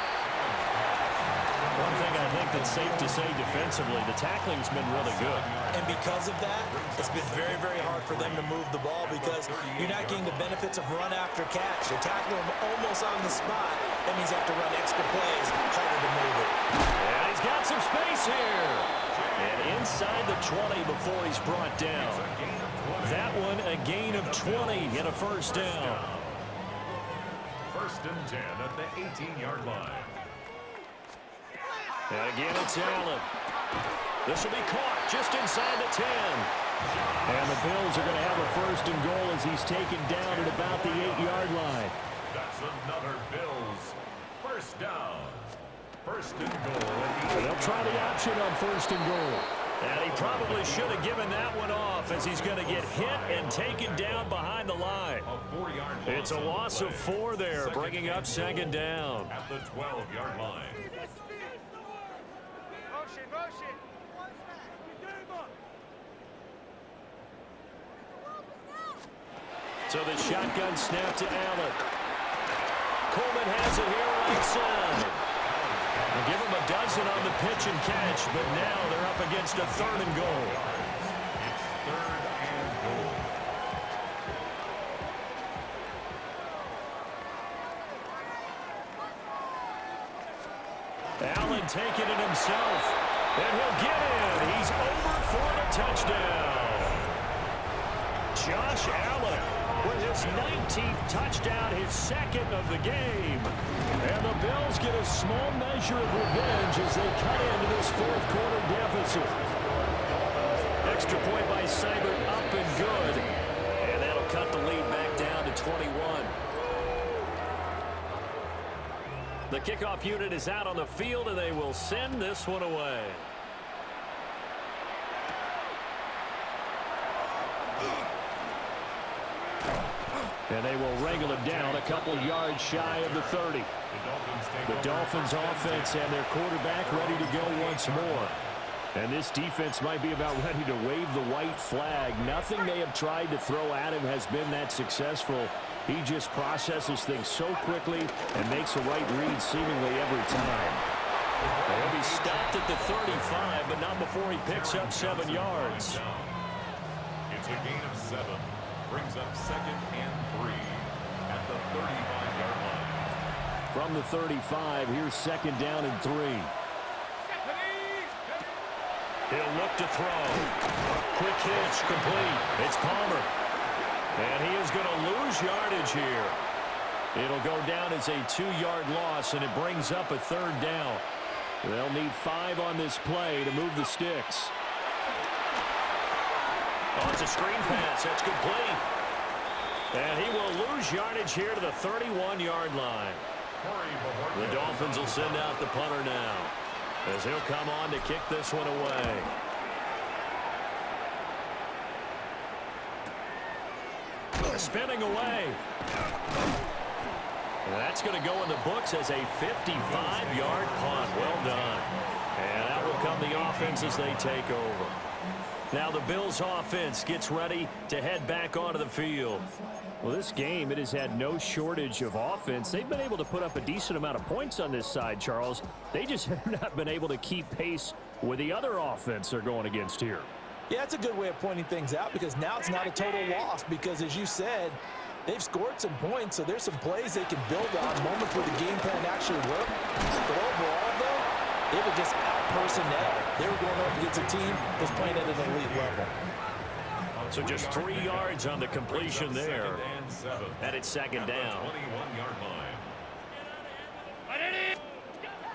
One thing I think that's safe to say defensively, the tackling's been really good. And because of that, it's been very, very hard for them to move the ball because you're not getting the benefits of run after catch. You're tackling them almost on the spot. That means you have to run extra plays, harder to move it. And he's got some space here. And inside the 20 before he's brought down. That one, a gain of 20 and a 1st down. 1st and 10 at the 18-yard line. And again, it's Allen. This will be caught just inside the 10. And the Bills are going to have a first and goal as he's taken down at about the 8-yard line. That's another Bills first down. First and goal. They'll try the option on first and goal. And he probably should have given that one off as he's going to get hit and taken down behind the line. It's a loss of 4 there, bringing up second down. At the 12-yard line. Motion. So the shotgun snap to Allen. Coleman has it here right side. They'll give him a dozen on the pitch and catch, but now they're up against a third and goal. It's third and goal. Allen taking it himself, and he'll get in. He's over for the touchdown. Josh Allen with his 19th touchdown, his second of the game. And the Bills get a small measure of revenge as they cut into this fourth quarter deficit. Extra point by Seibert, up and good. And that'll cut the lead back down to 21. The kickoff unit is out on the field, and they will send this one away. And they will wrangle it down a couple yards shy of the 30. The Dolphins offense and their quarterback ready to go once more. And this defense might be about ready to wave the white flag. Nothing they have tried to throw at him has been that successful. He just processes things so quickly and makes a right read seemingly every time. He'll be stopped at the 35, but not before he picks up 7 yards. It's a gain of 7. Brings up second and 3 at the 35-yard line. From the 35, here's second down and 3. He'll look to throw. Quick hitch, complete. It's Palmer. And he is going to lose yardage here. It'll go down as a 2-yard loss, and it brings up a third down. They'll need 5 on this play to move the sticks. Oh, it's a screen pass. That's complete. And he will lose yardage here to the 31-yard line. The Dolphins will send out the punter now, as he'll come on to kick this one away. Spinning away. And that's going to go in the books as a 55-yard punt. Well done. And out will come the offense as they take over. Now the Bills offense gets ready to head back onto the field. Well, this game, it has had no shortage of offense. They've been able to put up a decent amount of points on this side, Charles. They just have not been able to keep pace with the other offense they're going against here. Yeah, that's a good way of pointing things out because now it's not a total loss because, as you said, they've scored some points, so there's some plays they can build on, moments where the game plan actually worked. But overall, though, they were just out-personnel. They were going up against a team that's playing at an elite level. So just 3 yards on the completion there. And it's second down. 21-yard line.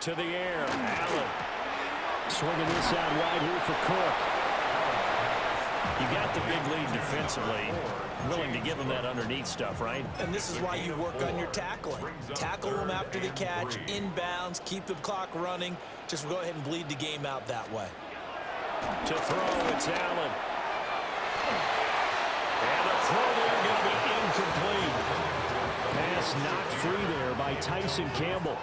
To the air, Allen. Swinging this out wide here for Cook. You got the big lead defensively. Willing to give them that underneath stuff, right? And this is why you work on your tackling. Tackle them after the catch, inbounds, keep the clock running. Just go ahead and bleed the game out that way. To throw, it's Allen. And the throw there going to be incomplete. Pass knocked free there by Tyson Campbell.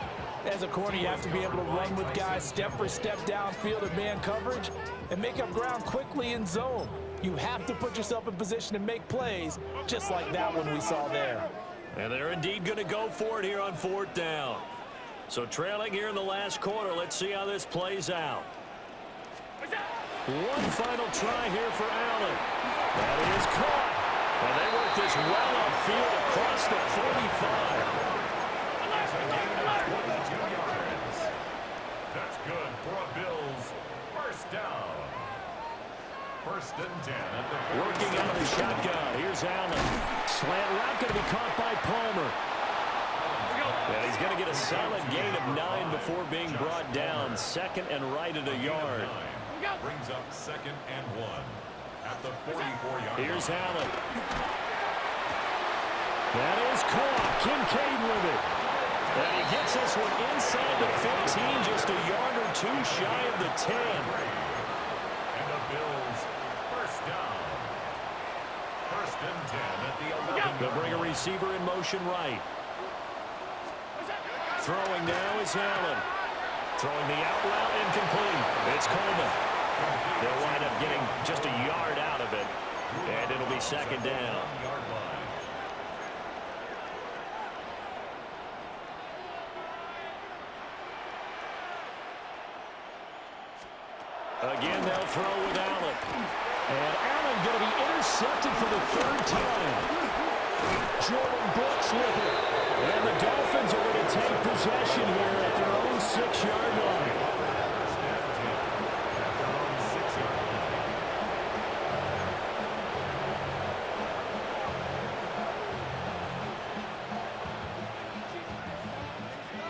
As a corner, you have to be able to run with guys step for step downfield in man coverage and make up ground quickly in zone. You have to put yourself in position to make plays, just like that one we saw there. And they're indeed going to go for it here on fourth down. So trailing here in the last quarter, let's see how this plays out. One final try here for Allen. That is caught. And they work this well upfield across the 45. That's good for a Bills first down. First and 10 at the Working out of the shotgun. Here's Allen. Slant route going to be caught by Palmer. And he's going to get a solid gain of 9 before being brought down. Second and right at a yard. Brings up second and 1 at the 44-yard line. Here's Allen. That is caught. Kincaid with it. And he gets this one inside the 15, just a yard or two shy of the 10. And the Bills first down. First and 10 at the 11. They'll bring a receiver in motion right. Throwing now is Allen. Throwing the out route incomplete. It's Coleman. They'll wind up getting just a yard out of it. And it'll be second down. Again, they'll throw with Allen. And Allen going to be intercepted for the third time. Jordan Brooks with it. And the Dolphins are going to take possession here at their own 6-yard line.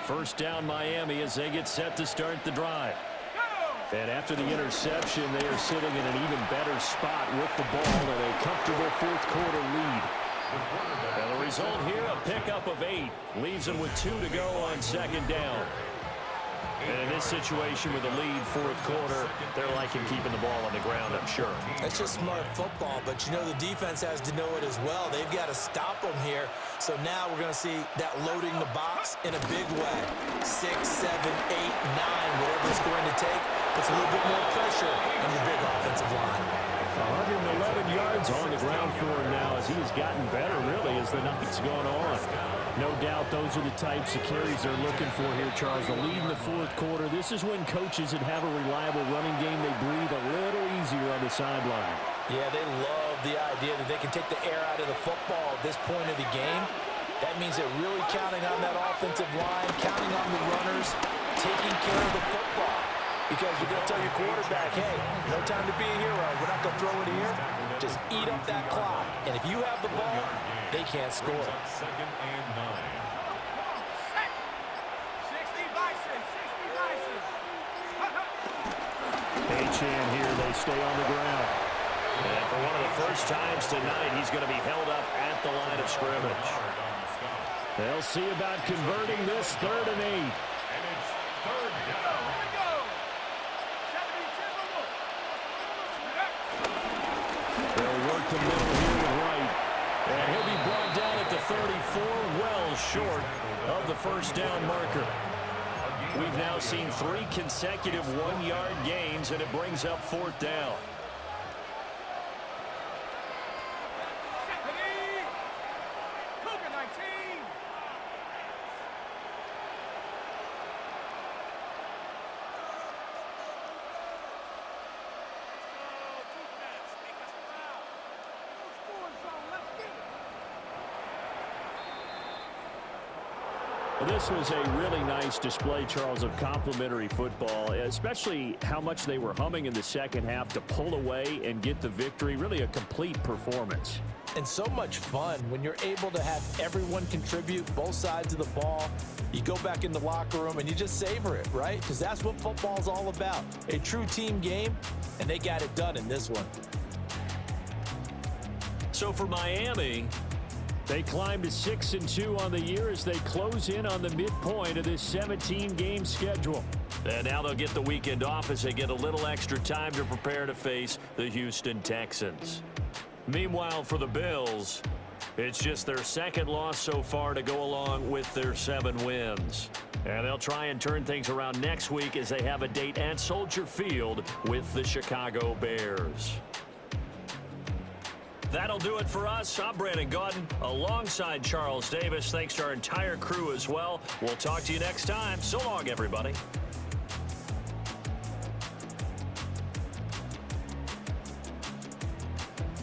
First down Miami as they get set to start the drive. And after the interception, they are sitting in an even better spot with the ball and a comfortable fourth-quarter lead. And the result here, a pickup of 8. Leaves them with 2 to go on second down. And in this situation with a lead, fourth quarter, they're liking keeping the ball on the ground, I'm sure. That's just smart football, but you know the defense has to know it as well. They've got to stop them here. So now we're going to see that loading the box in a big way. 6, 7, 8, 9, whatever it's going to take. Puts a little bit more pressure on your big offensive line. 111 yards on the ground for him now as he has gotten better, really, as the night's gone on. No doubt those are the types of carries they're looking for here, Charles. The lead in the fourth quarter. This is when coaches that have a reliable running game, they breathe a little easier on the sideline. Yeah, they love the idea that they can take the air out of the football at this point of the game. That means they're really counting on that offensive line, counting on the runners, taking care of the football. Because you're going to tell your quarterback, hey, no time to be a hero. We're not going to throw it here. Just eat up that clock. And if you have the ball, they can't score. Second and 9. 60 Bison, 60 Bison. H-Chan here, they stay on the ground. And for one of the first times tonight, he's going to be held up at the line of scrimmage. They'll see about converting this 3rd and 8. And it's third down. They'll work the middle here to right. And he'll be brought down at the 34, well short of the first down marker. We've now seen 3 consecutive 1-yard gains, and it brings up 4th down. This was a really nice display, Charles, of complimentary football, especially how much they were humming in the second half to pull away and get the victory. Really a complete performance. And so much fun when you're able to have everyone contribute both sides of the ball. You go back in the locker room and you just savor it, right? Because that's what football's all about. A true team game, and they got it done in this one. So for Miami, they climb to 6-2 on the year as they close in on the midpoint of this 17-game schedule. And now they'll get the weekend off as they get a little extra time to prepare to face the Houston Texans. Meanwhile, for the Bills, it's just their 2nd loss so far to go along with their 7 wins. And they'll try and turn things around next week as they have a date at Soldier Field with the Chicago Bears. That'll do it for us. I'm Brandon Gaudin alongside Charles Davis. Thanks to our entire crew as well. We'll talk to you next time. So long, everybody.